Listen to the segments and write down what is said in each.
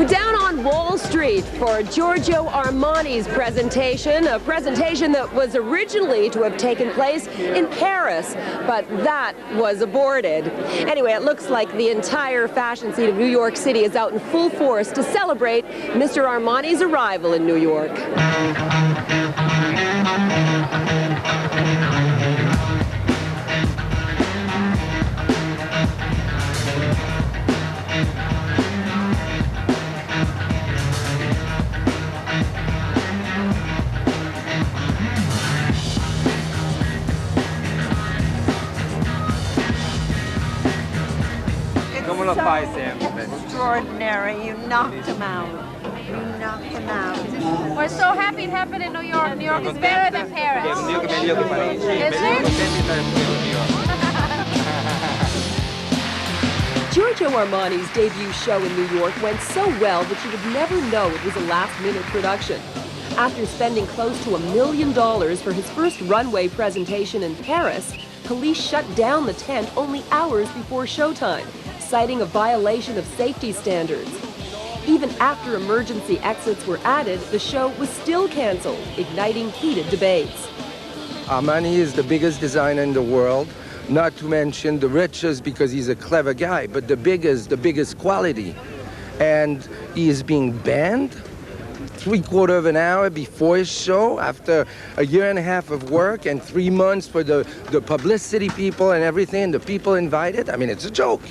We're down on Wall Street for Giorgio Armani's presentation, a presentation that was originally to have taken place in Paris, but that was aborted. Anyway, it looks like the entire fashion scene of New York City is out in full force to celebrate Mr. Armani's arrival in New York. Extraordinary. You knocked him out. You knocked him out. We're so happy it happened in New York. New York is better than Paris. Is it? Giorgio Armani's debut show in New York went so well that you would never know it was a last-minute production. After spending close to $1 million for his first runway presentation in Paris, police shut down the tent only hours before showtime, citing a violation of safety standards. Even after emergency exits were added, the show was still canceled, igniting heated debates. Armani is the biggest designer in the world, not to mention the richest because he's a clever guy, but the biggest quality. And he is being banned 3/4 of an hour before his show, after a year and a half of work and 3 months for the publicity people and everything, the people invited. I mean, it's a joke.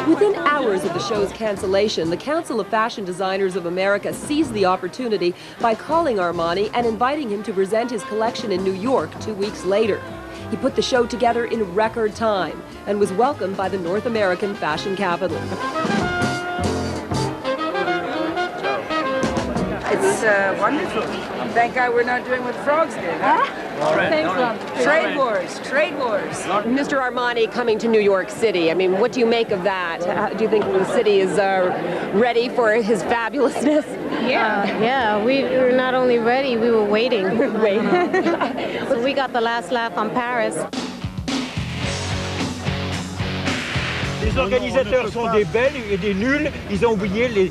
Within hours of the show's cancellation, the Council of Fashion Designers of America seized the opportunity by calling Armani and inviting him to present his collection in New York 2 weeks later. He put the show together in record time and was welcomed by the North American fashion capital. It's wonderful. Thank God we're not doing what frogs did, huh? Thanks, Lon. Trade wars, trade wars. Mr. Armani coming to New York City, I mean, what do you make of that? Do you think the city is ready for his fabulousness? Yeah, we were not only ready, we were waiting. So we got the last laugh on Paris. Les organisateurs sont des Belges et des nuls, ils ont oublié les...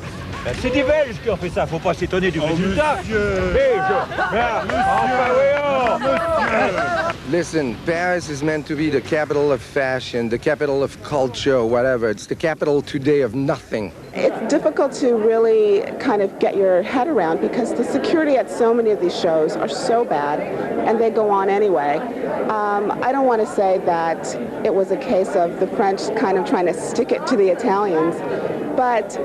C'est des Belges qui ont fait ça, faut pas s'étonner du résultat. Listen, Paris is meant to be the capital of fashion, the capital of culture, whatever. It's the capital today of nothing. It's difficult to really kind of get your head around because the security at so many of these shows are so bad and they go on anyway. I don't want to say that it was a case of the French kind of trying to stick it to the Italians, but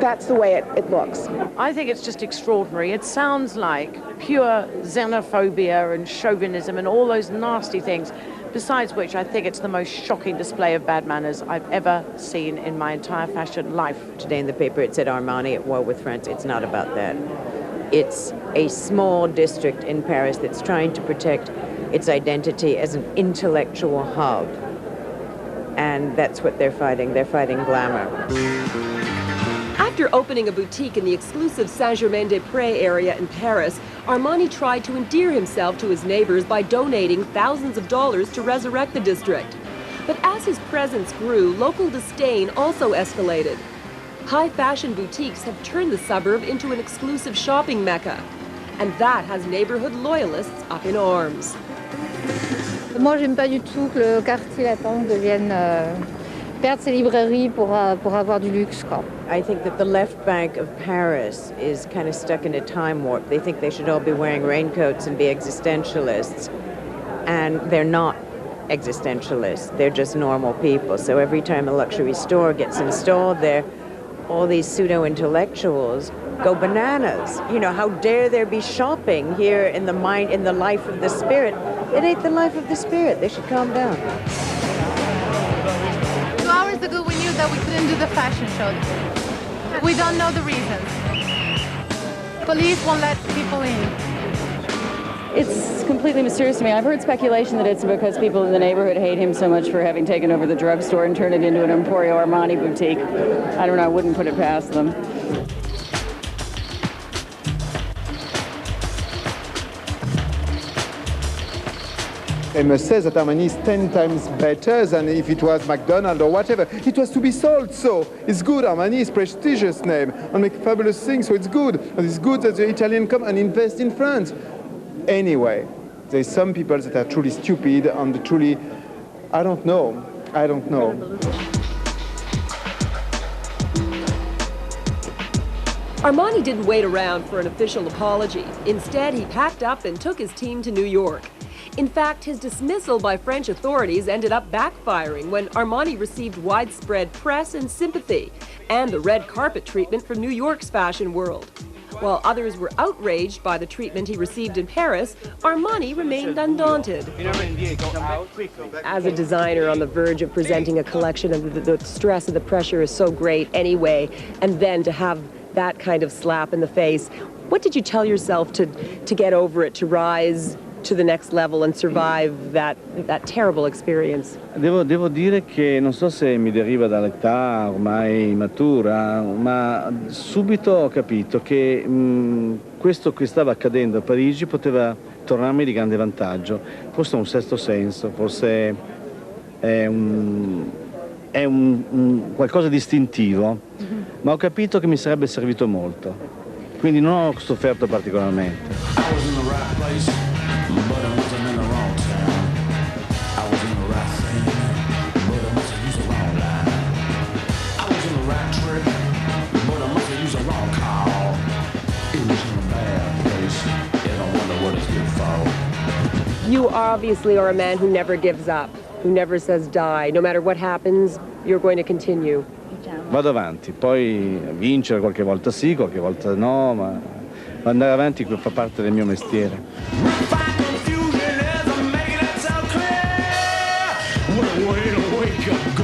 that's the way it looks. I think it's just extraordinary. It sounds like pure xenophobia and chauvinism and all those nasty things, besides which I think it's the most shocking display of bad manners I've ever seen in my entire fashion life. Today in the paper it said Armani at war with France. It's not about that. It's a small district in Paris that's trying to protect its identity as an intellectual hub. And that's what they're fighting. They're fighting glamour. After opening a boutique in the exclusive Saint-Germain-des-Prés area in Paris, Armani tried to endear himself to his neighbors by donating thousands of dollars to resurrect the district. But as his presence grew, local disdain also escalated. High fashion boutiques have turned the suburb into an exclusive shopping mecca. And that has neighborhood loyalists up in arms. Moi, j'aime pas du tout que le quartier latin devienne perdre ses librairies pour avoir du luxe, quoi. I think that the left bank of Paris is kind of stuck in a time warp. They think they should all be wearing raincoats and be existentialists, and they're not existentialists. They're just normal people. So every time a luxury store gets installed there, all these pseudo-intellectuals go bananas. You know, how dare there be shopping here in the mind, in the life of the spirit? It ain't the life of the spirit. They should calm down. 2 hours ago, we knew that we couldn't do the fashion show. We don't know the reasons. Police won't let people in. It's completely mysterious to me. I've heard speculation that it's because people in the neighborhood hate him so much for having taken over the drugstore and turned it into an Emporio Armani boutique. I don't know, I wouldn't put it past them. I must say that Armani is 10 times better than if it was McDonald's or whatever. It was to be sold, so it's good. Armani is prestigious name and make fabulous things, so it's good. And it's good that the Italian come and invest in France. Anyway, there's some people that are truly stupid and truly, I don't know. Armani didn't wait around for an official apology. Instead, he packed up and took his team to New York. In fact, his dismissal by French authorities ended up backfiring when Armani received widespread press and sympathy and the red carpet treatment from New York's fashion world. While others were outraged by the treatment he received in Paris, Armani remained undaunted. As a designer on the verge of presenting a collection, and the stress and the pressure is so great anyway, and then to have that kind of slap in the face, what did you tell yourself to get over it, to rise to the next level and survive that terrible experience? Devo dire che non so se mi deriva dall'età ormai matura, ma subito ho capito che questo che stava accadendo a Parigi poteva tornarmi di grande vantaggio. Forse è un sesto senso, forse è un qualcosa di istintivo, ma ho capito che mi sarebbe servito molto. Quindi non ho sofferto particolarmente. You obviously are a man who never gives up, who never says die. No matter what happens, you're going to continue. Vado avanti, poi vincere qualche volta sì, qualche volta no, ma andare avanti fa parte del mio mestiere. What a way to wake up.